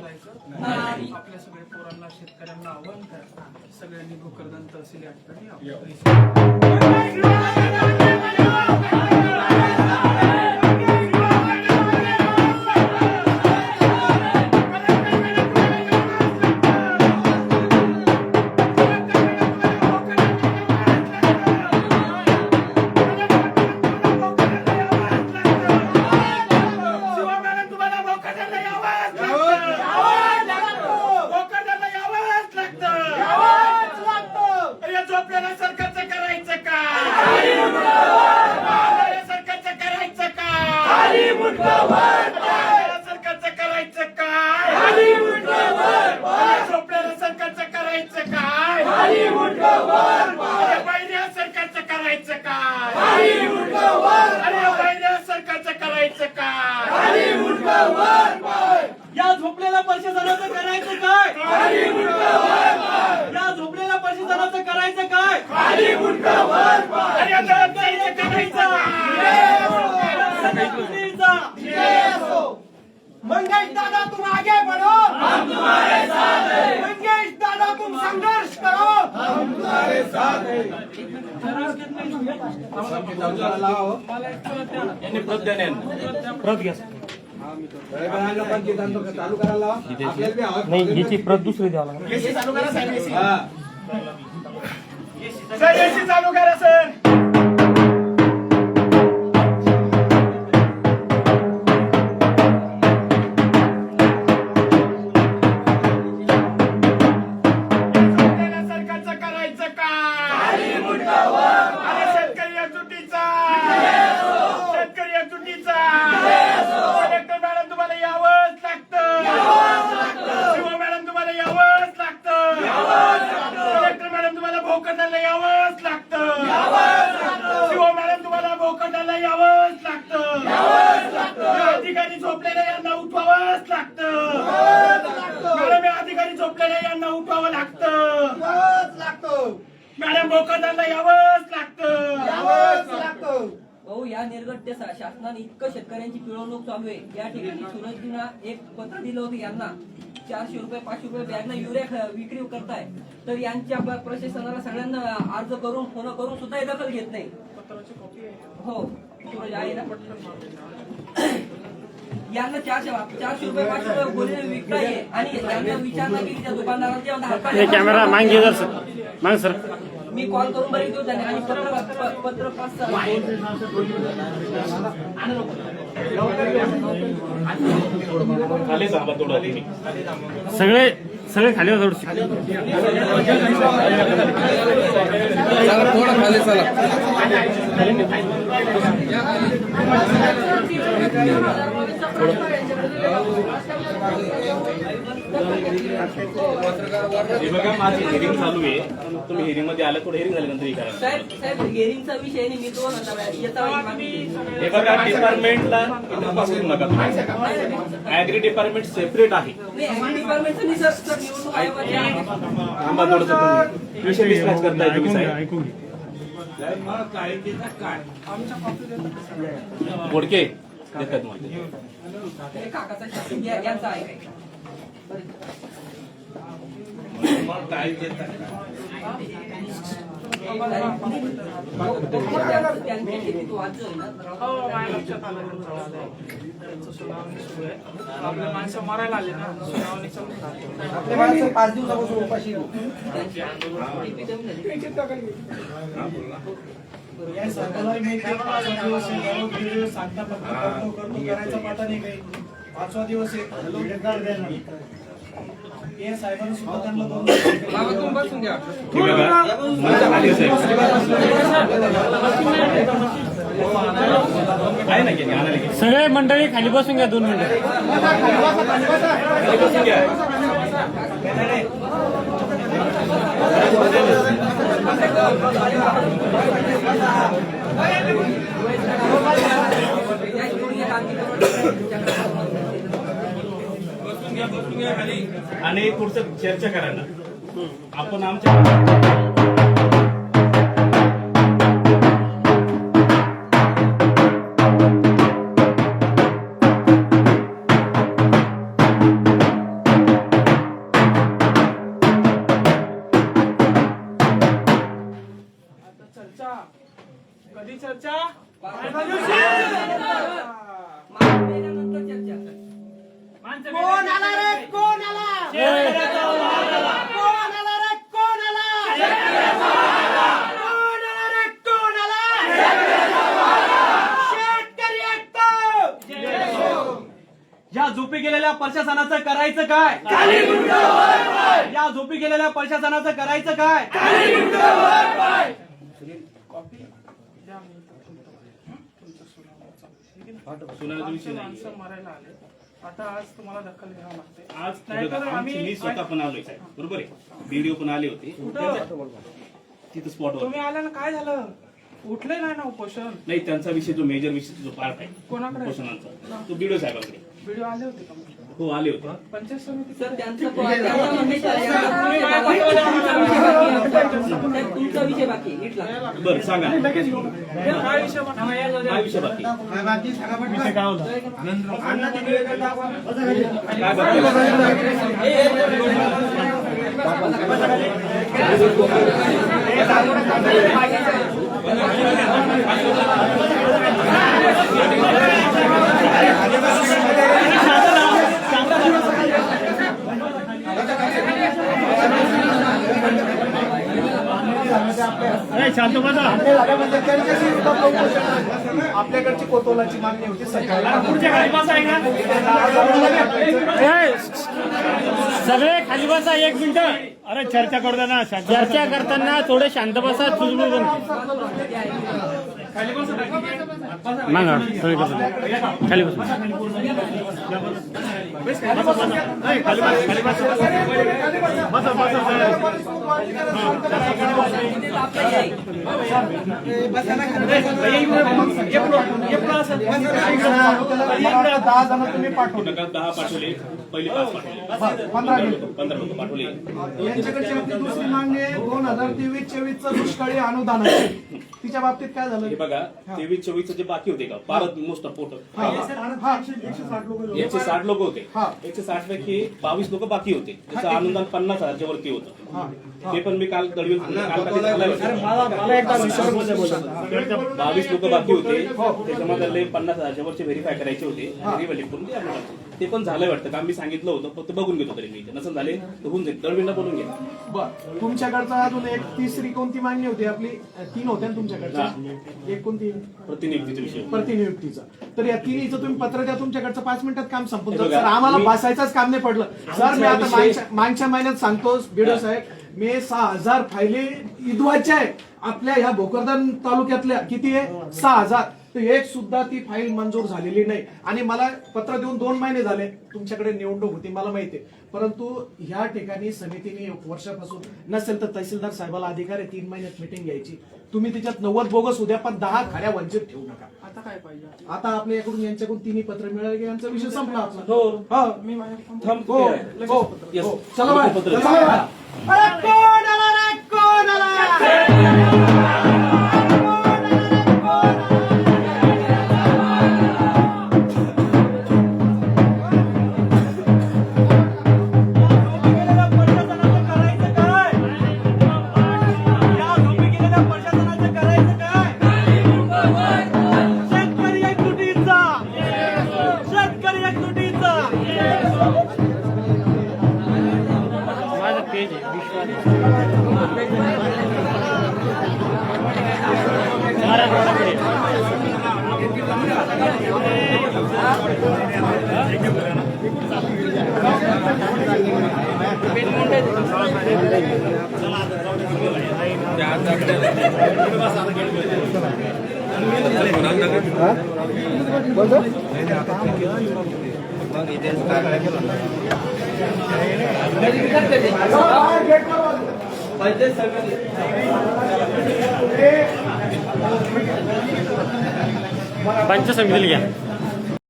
चालायचं नाही. आपल्या सगळ्या पोरांना शेतकऱ्यांना आव्हान करा, सगळ्यांनी भोकरदन तहसील या या झोपलेल्या प्रशासनाचं करायचं काय? या झोपलेल्या प्रशासनाचं करायचं काय? मंगेश दादा तुम आगे बढ़ो, हम तुम्हारे साथ हैं। मंगेश दादा तुम संघर्ष करो, हम तुम्हारे साथ हैं। नाही याची प्रत दुसरी द्यावं लागेल. चालू करा सर. अधिकारी झोपलेल्या यांना उठवावंच लागतं. मॅडम अधिकारी झोपलेल्या यांना उठवावं लागतं. मॅडम भोकरदनला यावंच लागतं. भाऊ या निर्गट्य शासनाने इतकं शेतकऱ्यांची पिळवणूक चालू आहे. या ठिकाणी सुरजजींना एक पत्र दिलं होतं यांना 400 रुपये 500 रुपये बॅगना युरिया विक्री करताय, तर यांच्या प्रशासनाला सगळ्यांना अर्ज करून फोन करून सुद्धा दखल घेत नाही. हो सूरज आहे ना. यांना 400 रुपये 500 रुपये बोलले विकताय आणि यांना विचारणा केली त्या दुकानदारांची. कॅमेरा मागे जर माग सर. मी कॉल करून बघितलं होतं आणि पत्र पास सगळे सगळे खाली थोडं थोडं खाली चला. बघा माझी हिअरिंग चालू आहे. तुम्ही हिअरिंग मध्ये आला थोडं हिअरिंग झाल्यानंतर करा. साहेब हिअरिंगचा विषय नाही. मी तो हे बघा डिपार्टमेंटला तपास करू नका तुम्ही. ऍग्री डिपार्टमेंट सेपरेट आहे. थांबा थोडंसं विषय डिस्कस करताय तुम्ही साहेब. बोडके देतात मला काकाचा शासन यांचा आहे काय आपल्या माणसं मारायला आले ना, सुनावणी चालू. 5 दिवसापासून उपाशी या सरकारला मी 5 दिवस सांगता करतो करायचा पाठा नाही काही. 5वा दिवस आहे. हे साहेबांनी सुद्धा त्यांना बसून घ्या. सगळे मंडळी खाली बसून घ्या 2 मिनिटं. आणि पुढचं चर्चा करायला आपण आमच्या गेलेल्या प्रशासनाचं करायचं काय? या झोपी गेलेल्या प्रशासनाचं करायचं काय? कॉपी द्या मी तुमचं सुनावण्याचा विषय नाही. माणसं मारायला आले आता आज तुम्हाला दखल घ्यावं लागते आज नाहीतर मी स्वतः पण आलोय साहेब, बरोबर आहे. व्हिडिओ पण आले होते तिथं स्पॉटवर. तुम्ही आला ना काय झालं उठले नाही ना उपोषण नाही, त्यांचा विषय जो मेजर विषय जो पार्ट आहे कोणाकडे उपोषणांचा तो बीडीओ साहेबांकडे. व्हिडिओ आले होते का हो आले होते. पंचायत समिती सर त्यांचं तुमचा विषय बाकी आहे. नीट लागा. बरं सांगा काय विषय काय विषय बाकी काय बाकी? शांत बसा. आपल्याकडची कोतवालाची मागणी होती सरकारला. पुढच्या खाली बसा आहे ना. सगळे खाली बसा 1 मिनिट. अरे चर्चा करताना चर्चा करताना थोडे शांत बसा. मागा खाली बसा. खाली बसा. दहा जण तुम्ही पाठवले, 10 पाठवले, पहिले 5 पाठवले, 15 लोक पाठवले. यांच्याकडची आपली दुसरी मागणी आहे 2023-24 चं दुष्काळी अनुदान तिच्या बाबतीत काय झालं? हे बघा 23-24 जे बाकी होते का भारत मोस्ट पोट 160 लोक होते. 160 पैकी 22 लोक बाकी होते. त्याचं अनुदान 50,000च्या वरती होतं. ते पण मी काल दळवी 22 लोक बाकी होते. त्याच्यामध्ये 50,000च्या वरचे व्हेरीफाय करायचे होते. ते पण झालंय वाटतं का मी सांगितलं होतं फक्त बघून घेतो तरी मी नसेल झाले तर होऊन जाईल. दळवींना बोलून घ्या. बरं तुमच्याकडचा अजून एक तिसरी कोणती मागणी होती? आपली 3 होत्या ना तुमच्याकडच्या. एक कोणती? प्रतिनियुक्तीचा विषय. प्रतिनियुक्तीचा. तर या तिन्हीचं तुम्ही पत्र द्या. तुमच्याकडचं 5 मिनिटात काम संपून हे जातं. बघा, सर आम्हाला मी- बसायचंच काम नाही पडलं. सर मी आता मागच्या महिन्यात सांगतो बीडीओ साहेब मी 6,000 फायली इदवायच्या आहे आपल्या ह्या भोकरदन तालुक्यातल्या. किती आहे? 6,000. तर एक सुद्धा ती फाईल मंजूर झालेली नाही. आणि मला पत्र देऊन 2 महिने झाले. तुमच्याकडे निवडणूक होती मला माहिती आहे. परंतु ह्या ठिकाणी समितीने वर्षापासून नसेल तर तहसीलदार साहेबाला अधिकार आहे 3 महिन्यात मिटिंग घ्यायची. तुम्ही त्याच्यात 90 बोगस उद्या पण 10 खऱ्या वंचित ठेवू नका. आता काय पाहिजे आता आपल्याकडून यांच्याकडून 3 पत्र मिळाले की यांचा विषय संपला आपला. हो. हो. मी माझ्या थांब. हो. हो. Yes. हो. चला बाय. पत्र. चला बाय. अरे कोण आला रे? कोण आला? माझं पेज आहे विश्वास. मराठवाड्याकडे. पंचायत समितीला घ्या.